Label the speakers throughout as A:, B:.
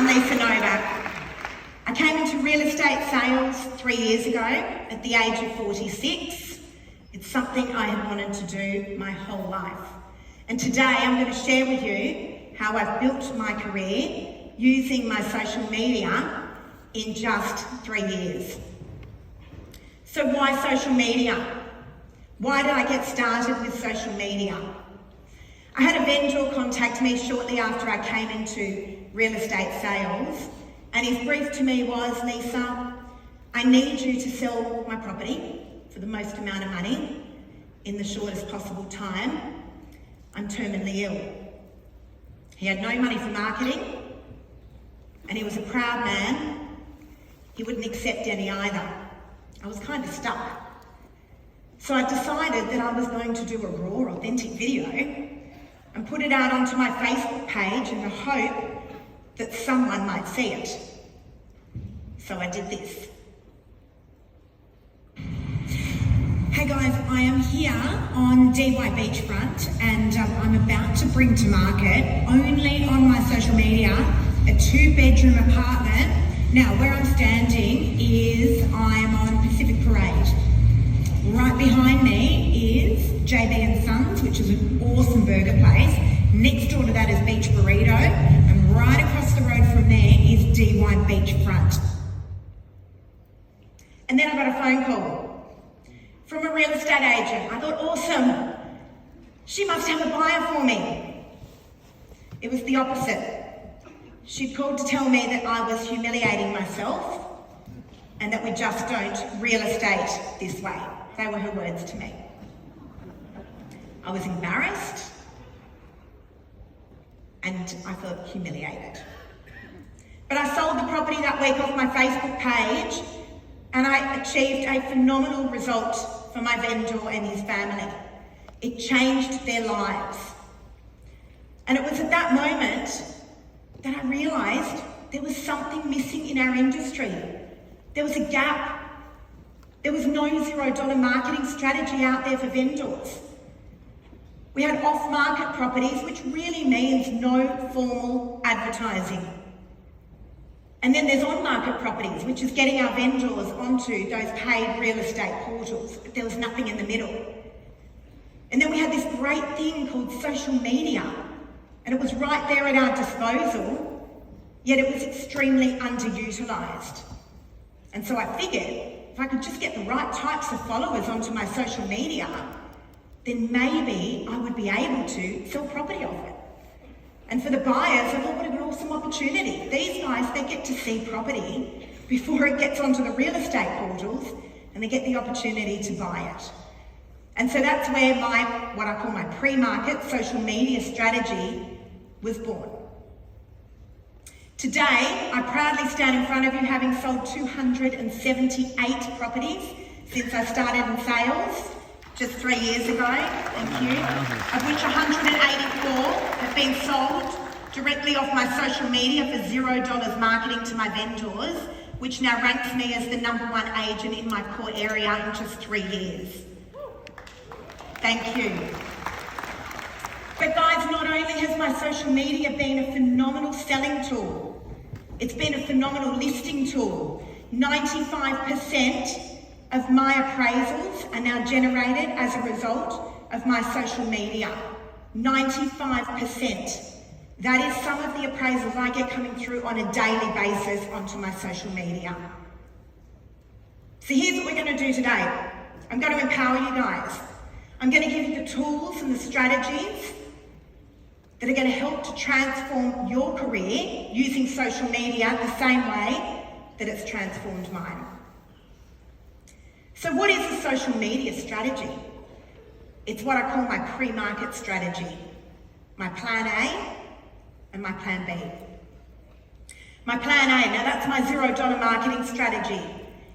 A: I'm Lisa Novak. I came into real estate sales 3 years ago at the age of 46. It's something I had wanted to do my whole life. And today I'm going to share with you how I've built my career using my social media in just 3 years. So why social media? Why did I get started with social media? I had a vendor contact me shortly after I came into real estate sales, and his brief to me was, Lisa, I need you to sell my property for the most amount of money in the shortest possible time. I'm terminally ill. He had no money for marketing, and he was a proud man. He wouldn't accept any either. I was kind of stuck. So I decided that I was going to do a raw, authentic video and put it out onto my Facebook page in the hope that someone might see it. So I did this. Hey guys, I am here on DY Beachfront and I'm about to bring to market, only on my social media, a 2-bedroom apartment. Now where I'm standing is I'm on Pacific Parade. Right behind me is JB & Sons, which is an awesome burger place. Next door to that is Beach Burrito, and right across the road from there is DY Beachfront. And then I got a phone call from a real estate agent. I thought, awesome, she must have a buyer for me. It was the opposite. She'd called to tell me that I was humiliating myself and that we just don't real estate this way. They were her words to me. I was embarrassed and I felt humiliated. But I sold the property that week off my Facebook page and I achieved a phenomenal result for my vendor and his family. It changed their lives. And it was at that moment that I realised there was something missing in our industry. There was a gap. There was no $0 marketing strategy out there for vendors. We had off-market properties, which really means no formal advertising. And then there's on-market properties, which is getting our vendors onto those paid real estate portals, but there was nothing in the middle. And then we had this great thing called social media, and it was right there at our disposal, yet it was extremely underutilised. And so I figured, if I could just get the right types of followers onto my social media, then maybe I would be able to sell property off it. And for the buyers, I thought, what an awesome opportunity. These guys, they get to see property before it gets onto the real estate portals, and they get the opportunity to buy it. And so that's where what I call my pre-market social media strategy was born. Today, I proudly stand in front of you having sold 278 properties since I started in sales just 3 years ago, thank you, of which 184 have been sold directly off my social media for $0 marketing to my vendors, which now ranks me as the #1 agent in my core area in just 3 years. Thank you. But guys, not only has my social media been a phenomenal selling tool, it's been a phenomenal listing tool. 95% of my appraisals are now generated as a result of my social media. 95%. That is some of the appraisals I get coming through on a daily basis onto my social media. So here's what we're going to do today. I'm going to empower you guys. I'm going to give you the tools and the strategies that are going to help to transform your career using social media the same way that it's transformed mine. So what is a social media strategy? It's what I call my pre-market strategy, my plan A and my plan B. My plan A, now that's my $0 marketing strategy.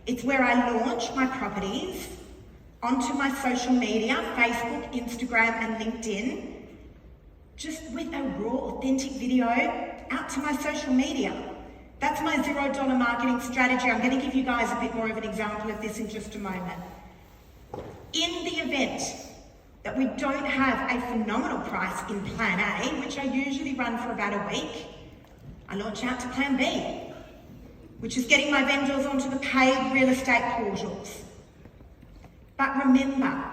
A: It's where I launch my properties onto my social media, Facebook, Instagram and LinkedIn, just with a raw, authentic video out to my social media. That's my $0 marketing strategy. I'm going to give you guys a bit more of an example of this in just a moment. In the event that we don't have a phenomenal price in Plan A, which I usually run for about a week, I launch out to plan B, which is getting my vendors onto the paid real estate portals. But remember,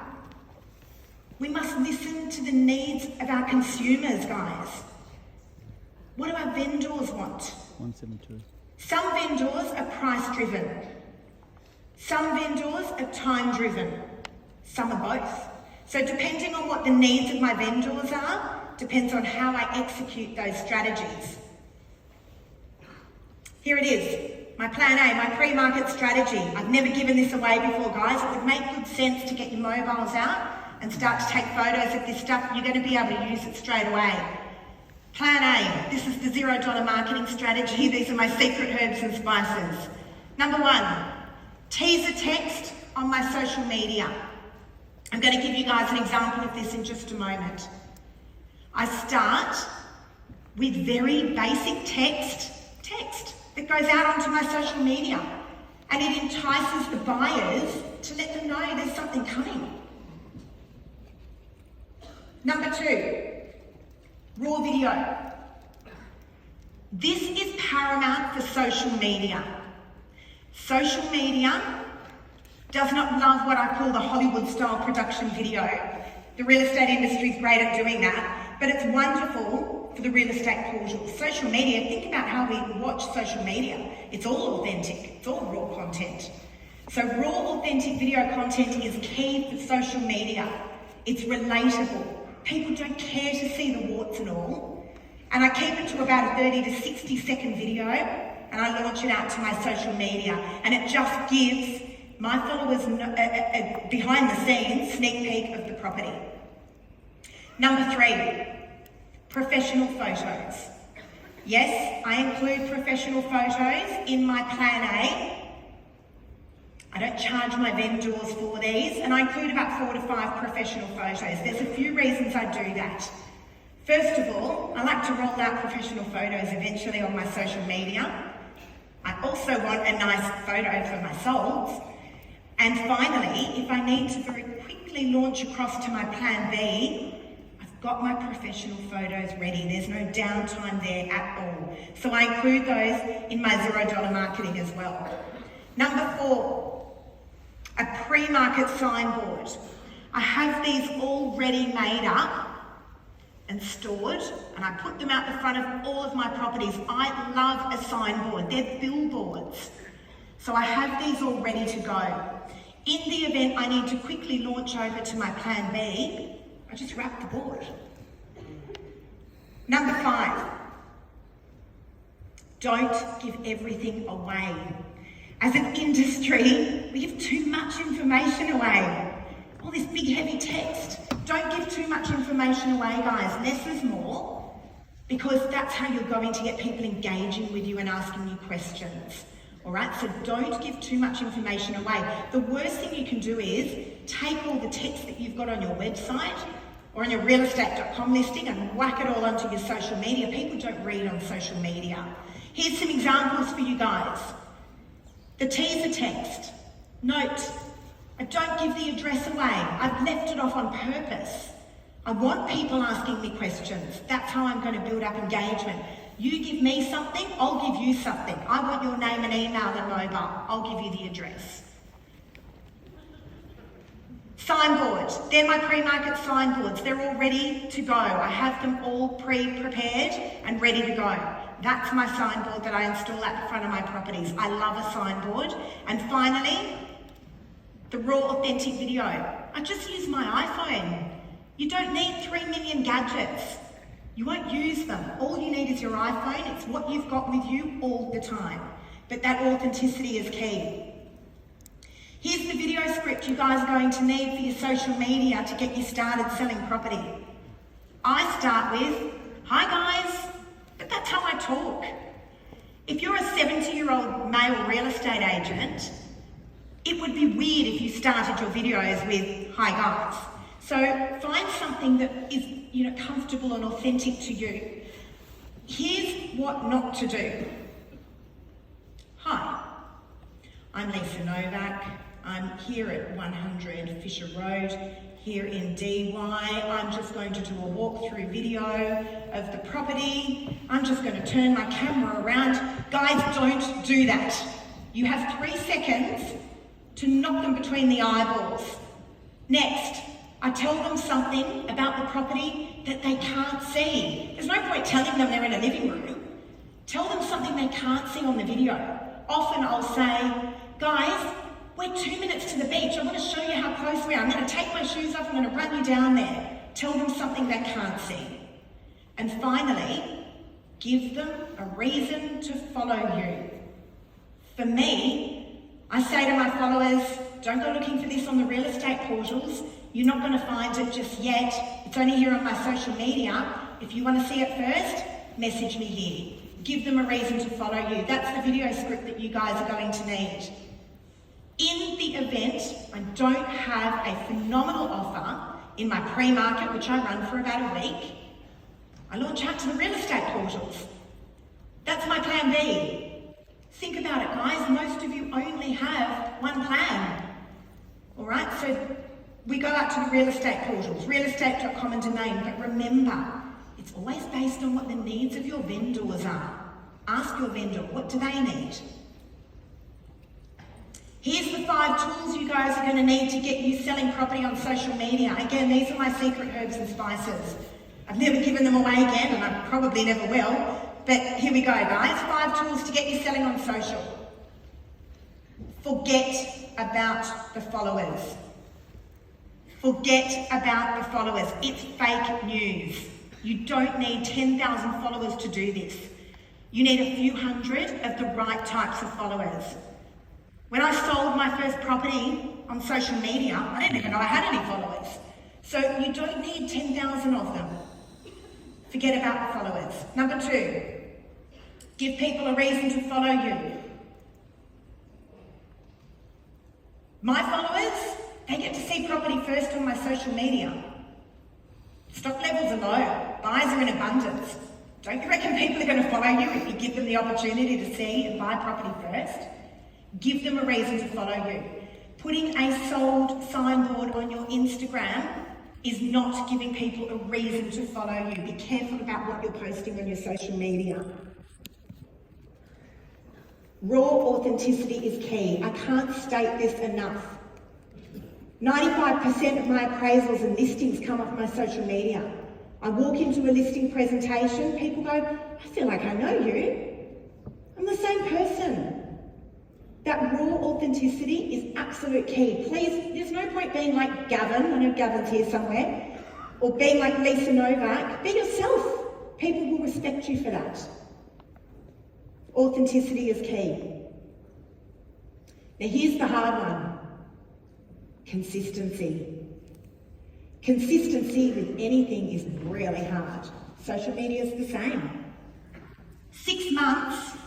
A: we must listen to the needs of our consumers, guys. What do our vendors want?
B: 172.
A: Some vendors are price-driven. Some vendors are time-driven. Some are both. So depending on what the needs of my vendors are, depends on how I execute those strategies. Here it is, my plan A, my pre-market strategy. I've never given this away before, guys. It would make good sense to get your mobiles out and start to take photos of this stuff. You're going to be able to use it straight away. Plan A, this is the $0 marketing strategy. These are my secret herbs and spices. Number 1, teaser text on my social media. I'm going to give you guys an example of this in just a moment. I start with very basic text that goes out onto my social media, and it entices the buyers to let them know there's something coming. Number 2, raw video. This is paramount for social media. Social media does not love what I call the Hollywood style production video. The real estate industry is great at doing that, but it's wonderful for the real estate portals. Social media, think about how we watch social media. It's all authentic, it's all raw content. So raw, authentic video content is key for social media. It's relatable. People don't care to see the warts and all. And I keep it to about a 30 to 60 second video, and I launch it out to my social media. And it just gives my followers a behind the scenes sneak peek of the property. Number 3, professional photos. Yes, I include professional photos in my plan A. I don't charge my vendors for these, and I include about 4 to 5 professional photos. There's a few reasons I do that. First of all, I like to roll out professional photos eventually on my social media. I also want a nice photo for my solds. And finally, if I need to very quickly launch across to my plan B, I've got my professional photos ready. There's no downtime there at all. So I include those in my $0 marketing as well. Number 4, a pre-market signboard. I have these already made up and stored, and I put them out the front of all of my properties. I love a signboard. They're billboards. So I have these all ready to go. In the event I need to quickly launch over to my plan B, I just wrap the board. Number 5, don't give everything away. As an industry, we give too much information away. All this big heavy text. Don't give too much information away, guys. Less is more, because that's how you're going to get people engaging with you and asking you questions. All right, so don't give too much information away. The worst thing you can do is take all the text that you've got on your website or on your realestate.com listing and whack it all onto your social media. People don't read on social media. Here's some examples for you guys. The teaser text. Note, I don't give the address away. I've left it off on purpose. I want people asking me questions. That's how I'm going to build up engagement. You give me something, I'll give you something. I want your name and email and mobile. I'll give you the address. Signboard. They're my pre-market signboards. They're all ready to go. I have them all pre-prepared and ready to go. That's my signboard that I install at the front of my properties. I love a signboard. And finally, the raw authentic video. I just use my iPhone. You don't need 3 million gadgets. You won't use them. All you need is your iPhone. It's what you've got with you all the time. But that authenticity is key. Here's the video script you guys are going to need for your social media to get you started selling property. I start with, hi guys, but that's how I talk. If you're a 70-year-old male real estate agent, it would be weird if you started your videos with, hi guys. So find something that is, comfortable and authentic to you. Here's what not to do. Hi, I'm Lisa Novak. I'm here at 100 Fisher Road. here in DY. I'm just going to do a walkthrough video of the property. I'm just going to turn my camera around. Guys, don't do that. You have 3 seconds to knock them between the eyeballs. Next, I tell them something about the property that they can't see. There's no point telling them they're in a living room. Tell them something they can't see on the video. Often I'll say, guys, we're 2 minutes to the beach. I want to show you how close we are. I'm going to take my shoes off. I'm going to run you down there. Tell them something they can't see. And finally, give them a reason to follow you. For me, I say to my followers, don't go looking for this on the real estate portals. You're not going to find it just yet. It's only here on my social media. If you want to see it first, message me here. Give them a reason to follow you. That's the video script that you guys are going to need. In the event I don't have a phenomenal offer in my pre-market, which I run for about a week, I launch out to the real estate portals. That's my plan B. Think about it, guys. Most of you only have one plan. All right, so we go out to the real estate portals, realestate.com and domain, but remember, it's always based on what the needs of your vendors are. Ask your vendor, what do they need? Here's the 5 tools you guys are going to need to get you selling property on social media. Again, these are my secret herbs and spices. I've never given them away again, and I probably never will. But here we go, guys. 5 tools to get you selling on social. Forget about the followers. Forget about the followers. It's fake news. You don't need 10,000 followers to do this. You need a few hundred of the right types of followers. When I sold my first property on social media, I didn't even know I had any followers. So you don't need 10,000 of them. Forget about the followers. Number 2, give people a reason to follow you. My followers, they get to see property first on my social media. Stock levels are low, buyers are in abundance. Don't you reckon people are going to follow you if you give them the opportunity to see and buy property first? Give them a reason to follow you. Putting a sold signboard on your Instagram is not giving people a reason to follow you. Be careful about what you're posting on your social media. Raw authenticity is key. I can't state this enough. 95% of my appraisals and listings come off my social media. I walk into a listing presentation, people go, I feel like I know you. I'm the same person. That raw authenticity is absolute key. Please, there's no point being like Gavin, I know Gavin's here somewhere, or being like Lisa Novak. Be yourself. People will respect you for that. Authenticity is key. Now here's the hard one. Consistency. Consistency with anything is really hard. Social media is the same. 6 months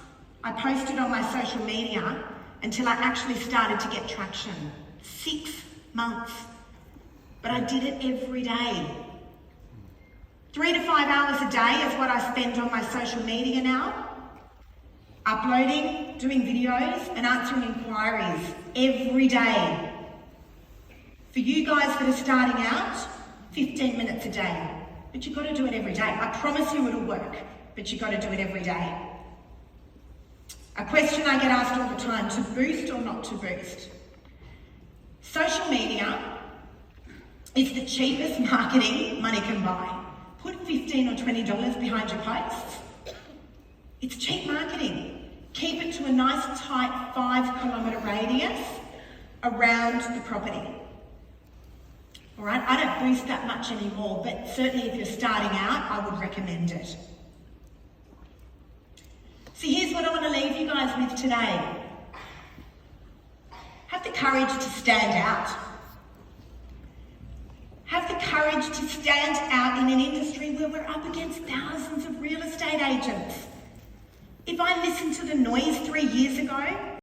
A: I posted on my social media until I actually started to get traction. 6 months. But I did it every day. 3 to 5 hours a day is what I spend on my social media now. Uploading, doing videos and answering inquiries every day. For you guys that are starting out, 15 minutes a day. But you've got to do it every day. I promise you it'll work, but you've got to do it every day. A question I get asked all the time, to boost or not to boost? Social media is the cheapest marketing money can buy. Put $15 or $20 behind your posts. It's cheap marketing. Keep it to a nice tight 5-kilometre radius around the property. All right, I don't boost that much anymore, but certainly if you're starting out, I would recommend it. So here's what I want to leave you guys with today. Have the courage to stand out. Have the courage to stand out in an industry where we're up against thousands of real estate agents. If I listened to the noise 3 years ago,